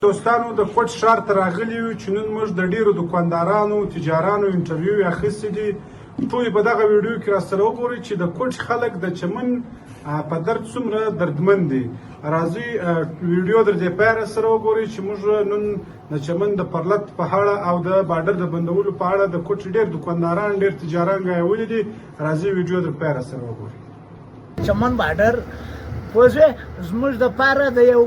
دوستانو د کوټ ښار ته راغلي یو چې نن موږ د ډیرو دکاندارانو تجارانو انټرویو یې اخیستی دي. ټول په دغه ویډیو کې راسره وګورئ چې د کوټ خلک د چمن په درد څومره دردمند دي. راځئ ویډیو در دې پای راسره وګورئ چې موږ نن د چمن د پرلت په اړه او د بارډر د بندولو په اړه د کوټ ډیر دکانداران ډیر تجاران غایولي دي. راځئ ویډیو در پای راسره وګورئ. چمن بارډر پوه زموږ دپاره د یو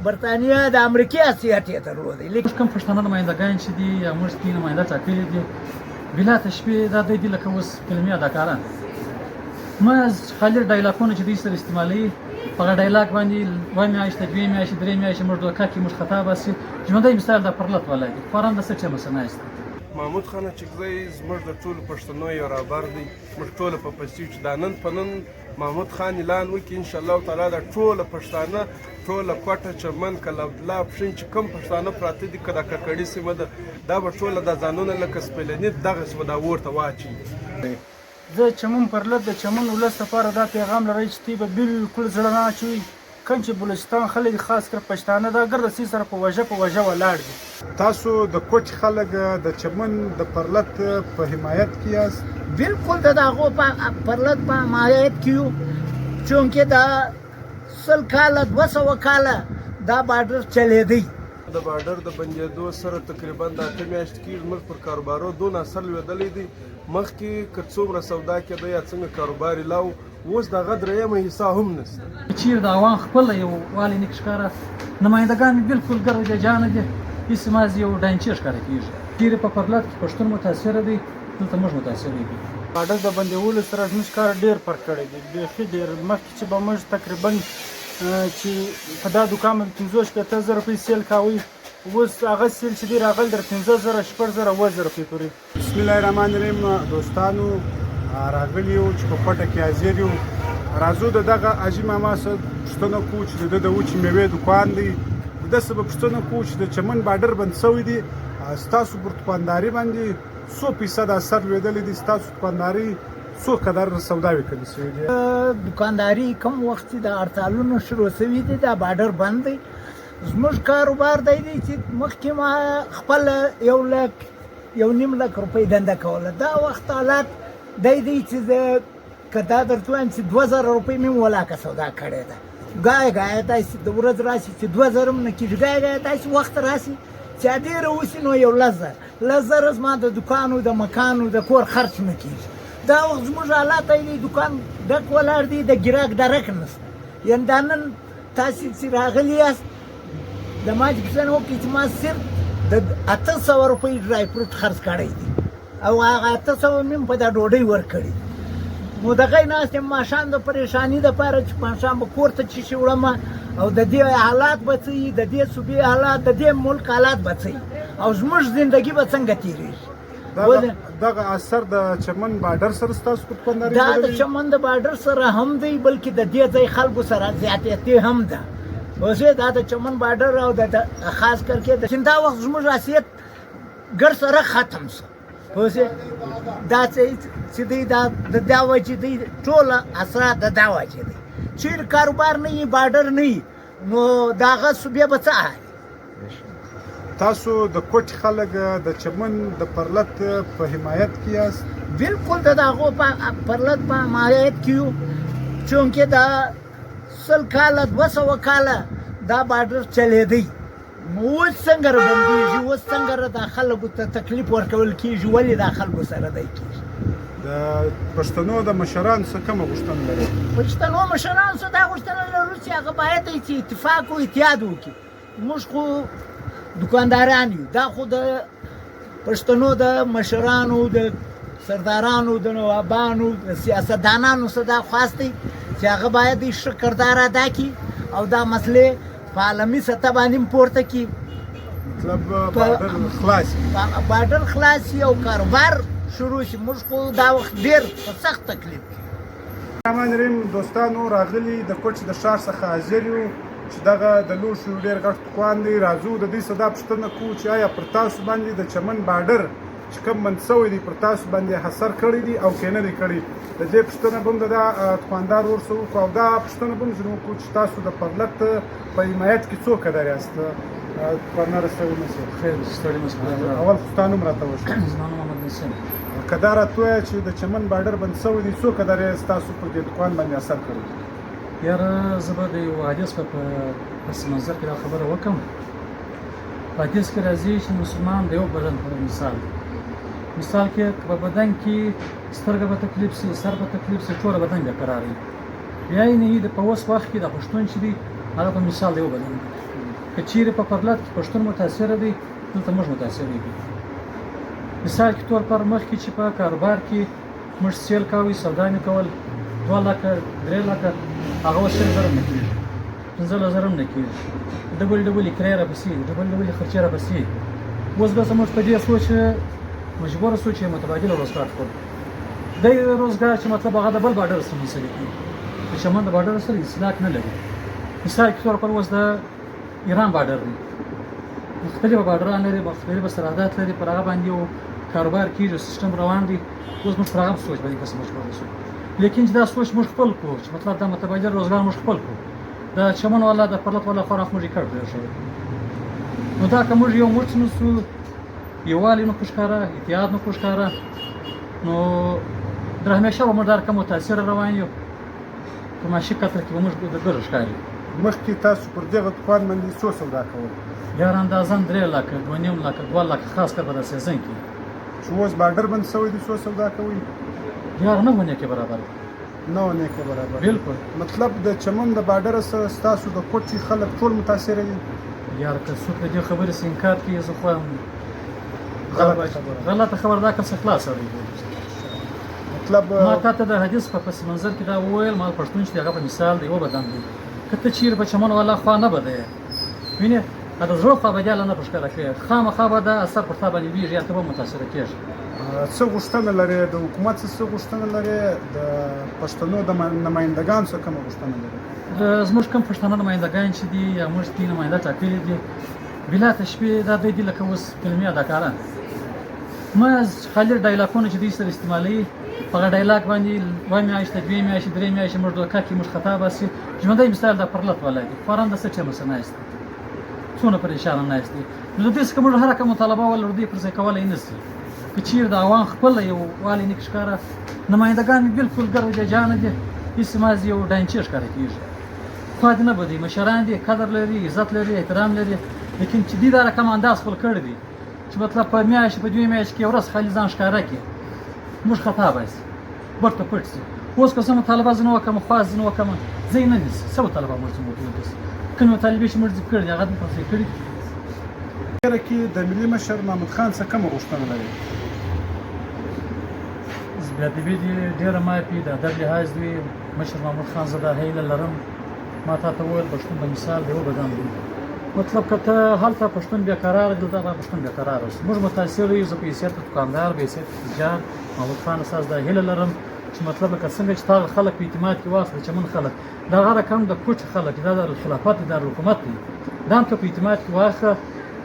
برطانیه د امریکې حیثیت یې درلودی. لیکن کوم پښتانه نمایندګان چې دي یا موږ دې نماینده ټاکلي دي بلا تشبیه دا دوی دي لکه اوس فلمي اداکاران. ما خالي ډایلاګونه چې دوی سره استعمالوي په هغه ډایلاګ باندې اوه میاشتې دوې میاشتې درې میاشتې موږ دوکه کې موږ خطا باسي. ژوندی مثال د پرلت ولی دی خواران د څه ټیمه څه ناست محمود خان چکزی زموږ د ټولو پښتنو یو رهبر دی. موږ ټوله په پسې چې دا نن په نن محمود خان اعلان وکړي انشاءالله تعالی دا ټوله پښتانه ټوله کوټه چمن کله عبدالله پښین چې کوم پښتانه پراته دي که دا ککړي سیمه ده دا به ټوله دا ځانونه لکه سپیلني دغسې به دا اور ته واچوي. زه چمن پرلت د چمن ولس لپاره دا پیغام لرئ چې دوی به بالکل زړه نه اچوي. کوم چې بلوچستان خلک خاص کر پښتانه دا ګرده سي سره په وجه ولاړ دي. تاسو د کوټ خلک د چمن د پرلت په حمایت کې یاست؟ بالکل د هغو پرلت په حمایت کې یو چونکې دا 100 کاله 200 کاله دا بارډر چلېدی. د بارډر د بندېدو سره تقریبا د 8 میاشتې کېږي موږ پر کاروبارو دونه اثر لوېدلی دی. مخکې که څومره سودا کېده یا څنګه کاروبار یې لاو اوس د هغه درېیمه حصه هم نشته. چیرې د عوام خپله یو والی نه ښکاره نمایندګان بالکل ګرده جانه دي هېڅ مازې یو ډانچې ښکاره کېږي. چیرې په پرلت کې پښتون متاثره دی دلته موږ متاثره دي. بارډر د بندولو سره زموږ کار ډېر فرق کړی دی بیخي ډېر. مخکې چې به موږ تقریبا چې په دا دوکان باندې 50,000 روپۍ سیل کاوه اوس هغه سیل چې دی راغلی در 15,000 6,000 7,000 روپۍ پورې. بسم الله الرحمن الرحیم. دوستانو راغلي یو چې په کوټه کې حاضر یو. راځو د دغه حاجي ماما څخه پوښتنه کوو چې د وچې میوې دوکان دی داسې به پوښتنه کوو چې د چمن بارډر بند شوی دی ستاسو پر دوکانداري باندې څو فیصد اثر لوېدلی دی؟ ستاسو دوکانداري څو قدر سوداوې کړې شوې دي؟ دوکانداري کوم وخت چې د هړتالونو شروع شوي دي دا بارډر بند دی. زموږ کاروبار دی چې مخکې ما خپل 1.5 لک روپۍ دنده کوله. دا وخت حالات دی چې زه که دا درته وایم چې 2,000 روپۍ مې ولاکه سودا کړې ده. ګای داسې د ورځ راشي چې 2,000 هم نه کېږي. ګای داسې وخت راشي چې ډېره وشي نو 1,000 زما د دوکانو د مکانو د کور خرچ نه کېږي. دا وخت زموږ حالات دی دوکان ډک ولاړ دی د ګراک درک نشته. یعنې دا نن تاسې چې راغلي یاست د ما چې پوښتنه وکړئ چې ما صرف د 800 روپۍ ډرای فروټ خرڅ کړی دی او هغه 800 مې په دا ډوډۍ ورکړې. نو دغه ناست یم ماښام د پریشاني دپاره چې ماښام به کور ته چې شي وړم او د دې حالات به څه وي د دې صوبې حالات د دې ملک حالات به څه وي او زموږ زندګي به څنګه تېرېږي. دغه اثر د چمن بارډر سره ستاسو په دوکانداري دا د چمن د بارډر سره هم دی بلکې د دې ځای خلکو سره زیاتې هم ده. اوس دا د چمن بارډر او د خاص کرکې د دا وخت زموږ حیثیت ګر سره ختم شو. اوس دا چې دی دا د دا وجې دی ټوله اثرات د دا وجې دی. چیرې کاروبار نه وي بارډر نه وي نو د هغه صوبې به څه حال. تاسو د کوټ خلک د چمن د پرلت په حمایت کې یاست؟ بالکل د هغو پرلت په حمایت کې یو چونکې دا 100 کاله 200 کاله دا بارډر چلېدی. اوس څنګه بندېږي اوس څنګه دا خلکو ته تکلیف ورکول کېږي ولې دا خلکو سره دی کېږي؟ د پښتنو د مشرانو څخه کومه غوښتنه لرئ؟ پښتنو مشرانو څخه دا غوښتنه لرو چې هغه باید چې اتفاق او اتحاد وکړي. موږ خو دوکانداران یو. دا خو د پښتنو د مشرانو د سردارانو د نوابانو د سیاستدانانو څخه دا خواست دی چې هغه باید ښه کردار ادا کړي او دا مسلې په عالمي سطح باندې پورته کړي. مطلب بارډر خلاص او کاروبار شروع شي. موږ خو دا وخت ډېر په سخت تکلیف کې. الرحمن الرحیم. دوستانو راغلي د کوټ د ښار څخه حاضر یو چې دغه د لوښو ډېر غټ دوکان دی. راځو د دوی څخه دا پوښتنه کوو چې آیا پر تاسو باندې د چمن بارډر چې کوم بند شوی دی پر تاسو باندې اثر کړی دی او که نه دی کړی؟ د دې پوښتنه به هم د دوکاندار ورڅخه وکړو او دا پوښتنه به هم ځینې وکړو چې تاسو د پرلت په حمایت کې څو قدر یاست؟ دوکاندار ستړي مه شئ. خیر ستړي مه شئ. اول خو ستا نوم راته وښیه. زما نوم محمد نسیم. که دا راته ووایه چې د چمن بارډر بند شوی دی څو قدرې ستاسو په دې دوکان باندې اثر کړی؟ یاره زه به د یو حدیث په پس منظر کې دا خبره وکړم. په حدیث کې راځي چې مسلمان د یو بدن په مثال کې په بدن کې سترګه به تکلیف شي، سر به تکلیف شي، ټوله بدن به قرار وي. بیا یې نه د په اوس وخت کې د پښتون چې دی هغه په مثال د یو بدن دی. که چیرې په پرلط کې پښتون متاثره دی دلته موږ متاثره دي. مثال کې طور پر مخکې چې په کاروبار کې موږ سیل کوي، سودا مې کول 2 لکه 3 لکه هغه اوس 1000 نه کېږي، 15000 نه کېږي. ډبل کرایه راپسې ډبل خرچې راپسې. اوس بس موږ په دې سوچ مجبور سو چې متبادل روزګار خپل د روزګار چې مطلب هغه د بل بارډر سره مسلې کوي. د چمن د بارډر سره اصلاح نه لري. مثال کې طور پر اوس د ایران بارډر دی، مختلف بارډران لري، مختلف سرحدات لري، پر هغه باندې یو کاروبار کېږي، سیستم روان دی. اوس موږ پر هغه سوچ باندې کس مجبور شو. لیکن چې دا سوچ موږ خپل کړو چې مطلب د متبادل روزګار موږ خپل کړو، د چمن والا د پرلط والا خورا موږ یې کړ شوی. نو دا که موږ یو موټ نسو یووالی نه ښکاره، اتحاد نه ښکاره، نو در همیشه به موږ در کوم متاثر روان یو. په معاشي کتر کې به موږ د ګرو ښکاري. مخکې تاسو پر دغه دوکان باندې څو سودا کول؟ یار اندازاً 3 لکه 2.5 لکه 2 لکه، خاص کر په د سیزن کې. چې اوس بارډر بند شوی دی څو سودا کوئ؟ یار نه ونه کې برابر. نه ونه کې برابر. بالکل. مطلب د چمن د بارډر سره ستاسو د کوټې خلک ټول متاثره دي؟ یار که څوک د دې خبرې سره انکار کوي زه خو غلطه خبر دا که څه خلاصه دی. مطلب ما تاته د حدیث په پس منظر کې دا وویل، ما پښتون چې هغه په مثال دی یو بدن دی. که ته چیرې په چمن والا خوا نه بده وینې دا د زړه خوا به دې نه پښکاره کوي، خامخا به دا اثر پر تا باندې ویږي، یا ته به متاثره کېږي. څه غوښتنه لري د حکومت څه غوښتنه لري، د پښتنو د نمایندګانو څه کومه غوښتنه لري؟ زموږ کوم پښتانه نمایندګان چې دي یا موږ دې نماینده ټاکلي دي بلا تشبیه دا دوی دي لکه اوس فلمي اداکاران. محض خالي ډایلاګونه چې دوی سره استعمالوي، په هغه ډایلاګ باندې 1 میاشت 2 میاشت 3 میاشت موږ دوکه کې موږ خطا باسي. ژوندی مثال د پرلط والا دی، فاران د څه ټیمه سره ناست دی، څونه پریشانه ناست دی. نو د دې څخه موږ هر کوم مطالبه ولر دوی پر ځای کولای نه شي. که چیرې د عوام خپل یو والی نه ښکاره، نمایندګان بالکل ګرځي جان دي، هیڅ مازی یو ډانچې ښکاره کېږي. خو دې نه بدي، مشران دي، قدر لري، عزت لري، احترام لري. لیکن چې دې دا رقم انداز خپل کړی دی چې مطلب په میاشت په 2 میاشت کې ورځ خالي ځان ښکاره کړي، موږ خطا باسي، ورته پټ شي. اوس که څه مطالبه زه نه وکړم، خواست زه نه وکړم، زه یې نه نیسي. څه مطالبه موږ څنګه وکړو؟ کوم مطالبې چې موږ ذکر کړي هغه مو پرځای کړي. کې د ملي مشر محمود خان څخه کومه غوښتنه لري؟ بیا د دې ډېره معافي د ادب لحاظ دی. مشر محمود خان زه دا هیله لرم، ما تا ته وویل پښتون په مثال دی یو بدن دی. مطلب که ته هلته پښتون بیا قرار دلته به پښتون بیا قرار اوس. موږ متاثر یو، زه په حیثیت دوکاندار، په حیثیت تجار محمود خان اساس دا هیله لرم چې مطلب لکه څنګه چې تا خلک په اعتماد کې واخلي، چمن خلک دا هغه رقم د کوټ خلک دا د خلافت د حکومت دی، دا هم ته په اعتماد کې واخله،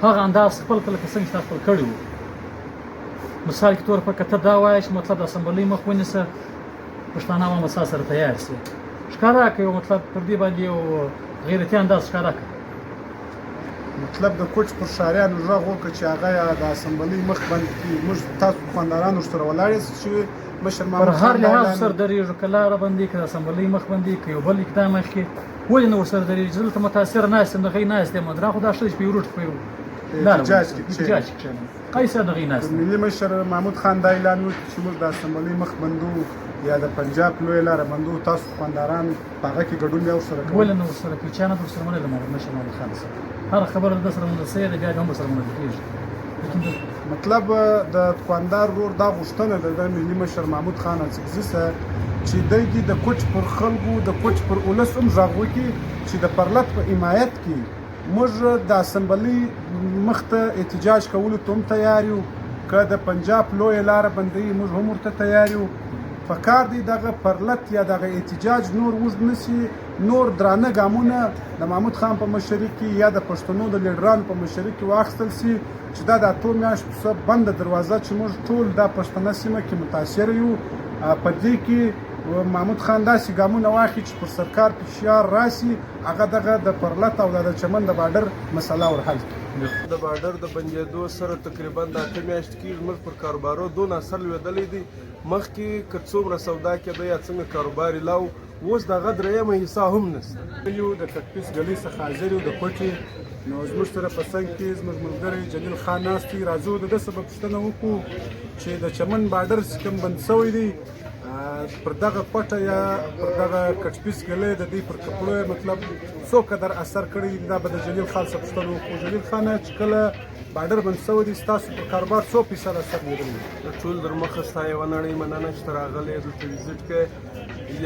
هغه انداز خپل کله که څنګه چې تا خپل کړی وو. مثال کې طور په کته دا وایي چې مطلب د اسمبلۍ مخ ونیسه، پښتانه هم مسا سره تیار شي، ښکاره کوي مطلب پر دې باندې یو غیرتي انداز ښکاره کوي. مطلب د کوچ پر شاریانو غږ وکړه چې هغه د اسمبلۍ مخ باندې موږ تاسو خواندارانو سره ولاړ یاست چې مشر محمود پر هر لحاظ سره درېږو، که لاره بندي کړه، اسمبلۍ مخ بندي که یو بل اقدام مخکې ولې نه ورسره درېږي؟ زه دلته متاثره ناست یم، د هغې ناست یم، درا خو دا ښه چې په یو روټ په یو احتجاج کې کښېنم، قیصر د هغې ناست یم. ملي مشر محمود خان دا اعلان وکړ چې موږ د اسمبلۍ مخ بندو یا د پنجاب لویه لاره بندو، تاسو خوانداران په هغه کې ګډون بیا ورسره کوئ؟ ولې نه ورسره کوي؟ چا نه ورسره منلې د مشر محمود خان سره هر خبره د سره منل سوې ده، بیا هم ورسره منل کېږي. مطلب د دوکاندار ورور دا غوښتنه ده د ملي مشر محمود خان اڅکزي سره چې دی د کوچ پر خلکو د کوچ پر اولس هم غږ وکړي چې د پرلط په حمایت کې موږ د اسمبلۍ مخ ته احتجاج کولو ته هم تیار یو، که د پنجاب لویه لاره بندوي موږ هم ورته تیار یو. پکار دی دغه پرلط یا دغه احتجاج نور اوږد نشي، نور درانه ګامونه د محمود خان په مشرۍ کې یا د پښتنو د لیډرانو په مشرۍ کې واخیستل شي چې دا د 8 میاشتو څخه بنده دروازه چې موږ ټول دا پښتنه سیمه کې متاثر یو، په دې کې محمود خان داسې ګامونه واخلي چې پر سرکار فشار راسي، هغه دغه د پرلط او د چمن د بارډر مسله ور حل کړي. د بارډر د بندېدو سره تقریبا د 8 میاشتې کېږي زموږ پر کاروبارو دون اثر لوېدلی دی. مخکې که څومره سودا کېده یا څنګه کاروبار یې لاو، اوس د هغه درېیمه حصه هم نشته. یو د کټپیس ګلۍ څخه حاضر یو د کوټې، نو زموږ سره په څنګ کې زموږ ملګری جلیل خان ناست دی. راځو د ده څه به پوښتنه وکړو چې د چمن بارډر چې کوم بند شوی دی پر دغه کوټه یا پر دغه کټپیس ګلۍ د دوی پر کپړو مطلب څو قدر اثر کړی دی. دا به د جلیل خان څخه پوښتنه وکړو. جلیل خانه، چې کله بارډر بند شوی دی ستاسو پر کاروبار څو فیصد اثر لیدلی دی؟ ټول در مخه ستا یوه نړۍ مننه چې ته راغلی دلته ویزیټ کوې.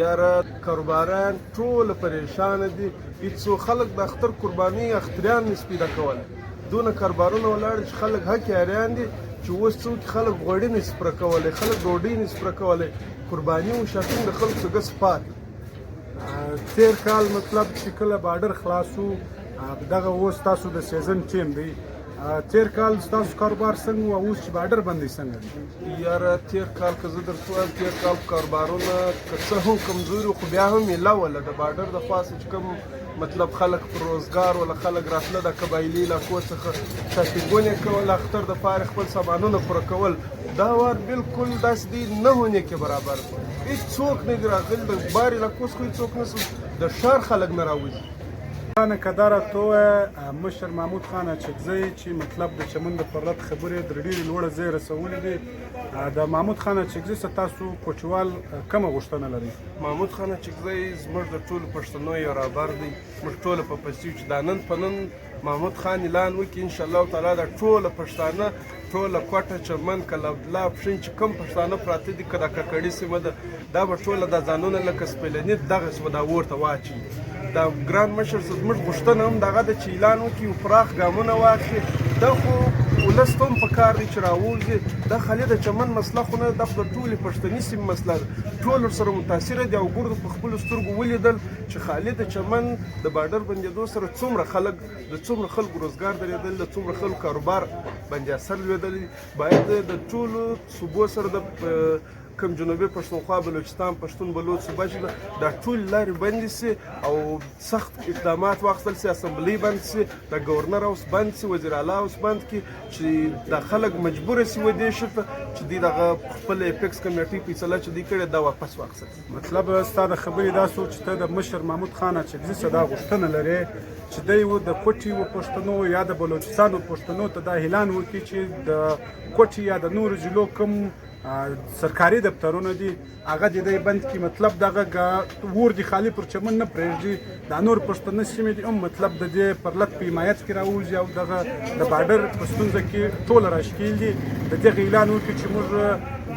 یاره کاروباران ټول پریشانه دي. هېڅ خلک د اختر قرباني اختریان نشي پیدا کولی. دونه کاروبارونه ولاړ چې خلک هکیاریان دي چې اوس څوک خلک غوړي نشي پوره کولی، خلک ډوډۍ نشي پوره کولی. قرباني او شاپینګ د خلکو څه ګس پاتې. تیر کال مطلب چې کله بارډر خلاص و، دغه اوس تاسو د سیزن ټیم دی، تیر کال ستاسو کاروبار څنګه و او اوس چې بارډر بند دی څنګه دی؟ یاره تیر کال که زه درته ووایم، تیر کال کاروبارونه که څه هم کمزوري خو بیا هم یې لوله د بارډر د خوا چې کوم مطلب خلک پر روزګار ولا خلک راتله د قبایلي علاقو څخه شاپینګونه یې کول، اختر دپاره خپل سامانونه پوره کول. دا وار بالکل داسې دی نه هونې کې برابر دی. هېڅوک نه دي راغلي د بار علاقو څخه هېڅوک نه، د ښار خلک نه راوځي. خانه کداره تو مشر محمود خان اچکزی چې مطلب د چمن د پرلت خبرې در ډېرې لوړه ځای رسولې دي. د محمود خان اچکزی څخه تاسو کوچوال کومه غوښتنه لرئ؟ محمود خان اچکزی زموږ د ټولو پښتنو یو رهبر دی. موږ ټوله په پسې چې دا نن په نن محمود خان اعلان وکړي انشاءالله تعالی دا ټوله پښتانه، ټوله کوټه، چمن، کلابلا، پښین چې کوم پښتانه پراته دي، که دا ککړي سیمه ده، دا به ټوله دا ځانونه لکه سپیلني دغسې به دا ورته واچوي. دا ګران مشر زموږ غوښتنه هم دغه ده چې اعلان وکړي او پراخ ګامونه واخلي. دا خو ولس ته هم پکار دی چې راووځي. دا خالي د چمن مسله خو نه ده، دا خو د ټولې پښتني سیمې مسله ده. ټول ورسره متاثره دي او ګردو په خپلو سترګو ولیدل چې خالي د چمن د بارډر بندېدو سره څومره خلک، د څومره خلکو روزګار درېدل، د څومره خلکو کاروبار باندې اثر لوېدلی. باید د ټولو صوبو سره د کوم جنوبي پښتونخوا، بلوچستان، پښتون، بلوچ صوبه چې دا ټولې لارې بندې سي او سخت اقدامات واخیستل سي، اسمبلۍ بند سي، د ګورنر هاوس بند سي، وزیر اعلی هاوس بند کړي چې دا خلک مجبوره سي و دې شي ته چې دوی دغه خپل اپیکس کمیټۍ فیصله چې دوی کړې دا واپس واخیستل. مطلب ستا د خبرې دا سو چې ته د مشر محمود خان اچکزي څخه دا غوښتنه لرې چې دی و د کوټې و پښتنو یا د بلوچستان و پښتنو ته دا اعلان وکړي چې د کوټې یا د نورو ضلعو کوم سرکاري دفترونه دي هغه د دې بند کې مطلب دغه ور دي خالی پر چمن نه پرېږدي. دا نور پښتنه سیمې دي هم مطلب د دې پرلت په حمایت کې راوځي او دغه د بارډر په ستونزه کې ټول راشکیل دي. د دغه اعلان وکړي چې موږ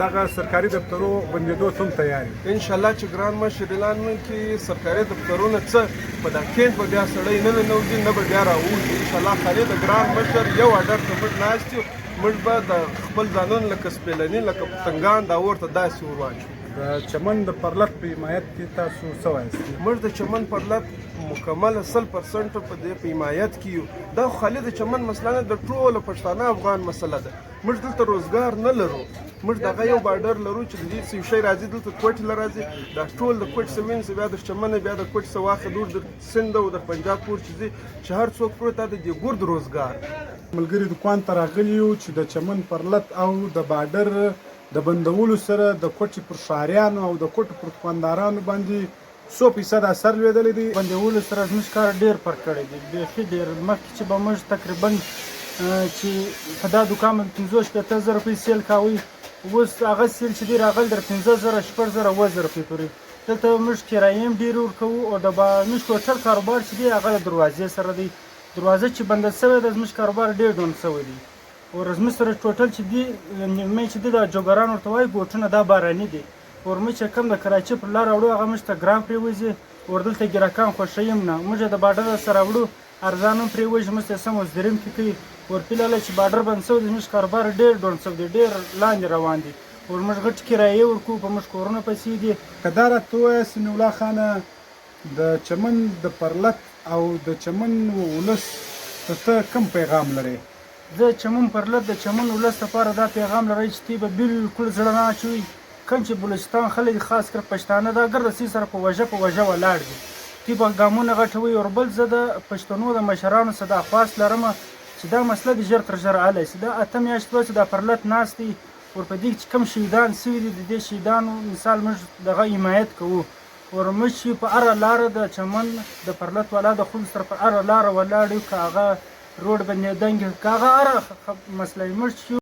دغه سرکاري دفترو بندېدو ته هم تیار یو. انشاءالله چې ګران مشر اعلان وکړي سرکاري دفترونه څه په دا کیند به بیا سړی نه ننوځي نه به بیا راوځي. انشاءالله خالي د ګران مشر یو اډر ته موږ ناست یو. موږ به د خپل ځانونه لکه سپیلني، لکه پتنګان دا ورته داسې ور واچوو. د چمن د پرلت په حمایت کې تاسو څه وایاست؟ موږ د چمن پرلت مکمل 100% په دې په حمایت کې یو. دا خو خالي د چمن مسله نه، د ټولو پښتانه افغان مسله ده. موږ دلته روزګار نه لرو. موږ دغه یو بارډر لرو چې د دې څه شی راځي دلته کوټې له راځي، دا ټول د کوټ سمین څه بیا د چمن بیا د کوټ څه واخه دور د سند او د پنجاب پور چې دي چې هر څوک پروت ده د ګرد روزګار. ملګری دکان ته راغلی یو چې د چمن پرلت او د بارډر د بندولو سره د کوټې پر ښاریانو او د کوټې پر دکاندارانو باندې 100% اثر لوېدلی دی. بندولو سره زموږ کار ډېر فرق کړی دی، بیخي ډېر. مخکې چې به موږ تقریبا چې په دا دوکان باندې 50-60 زره روپۍ سیل کاوه، اوس هغه سیل چې دی راغلی در 15,000 شپږ 7,000 روپۍ پورې. دلته موږ کرایې هم ډېرې ورکوو او د موږ ټوټل کاروبار چې دی هغه د دروازې سره دی. دروازه چې بنده شوې ده زموږ کاروبار ډېر ډون شوی دی. او زموږ سره ټوټل چې دی نیمه چې دی د جوګران ورته وایي بوټونه دا باراني دي. ورمې چې کوم د کراچۍ پر لاره وړو هغه موږ ته ګران پرېوځي. ور دلته ګراکان خوښوي نه، موږ د بارډر سره وړو ارزان هم پرېوځي، موږ ته سم وزدریم کې کوي. ورپیلاله چې بارډر بند شوی دی زموږ کاروبار ډېر ډون شوی دی، ډېر لاندې روان دي. ور موږ غټ کرایې ورکوو، په موږ کورونه پیسې دي. که دا راته ووایه سمیع الله خانه د چمن د پرلت او د چمن ولس ته کوم پیغام لرئ؟ زه چمن پرلت د چمن ولس لپاره دا پیغام لرئ چې دوی به بالکل زړه نه اچوي. کوم چې بلوچستان خلک خاص کر پښتانه دا ګرده سي سره په وژه ولاړ دي. دوی به ګامونه غټوي. او بل زه د پښتنو د مشرانو څخه دا خواست لرم چې چې دا مسله د ژر تر ژره حل شي. دا 8 میاشتې به چې دا پرلط ناست دی ورپدې چې کوم شهیدان سوي دي د دې شهیدانو مثال موږ دغه حمایت کوو ورموږ چې په هره لاره د چمن د پرلط والا د خلکو سره په هره لاره ولاړ یو که هغه روډ بندېدنګ که هغه هره مسله موږ چې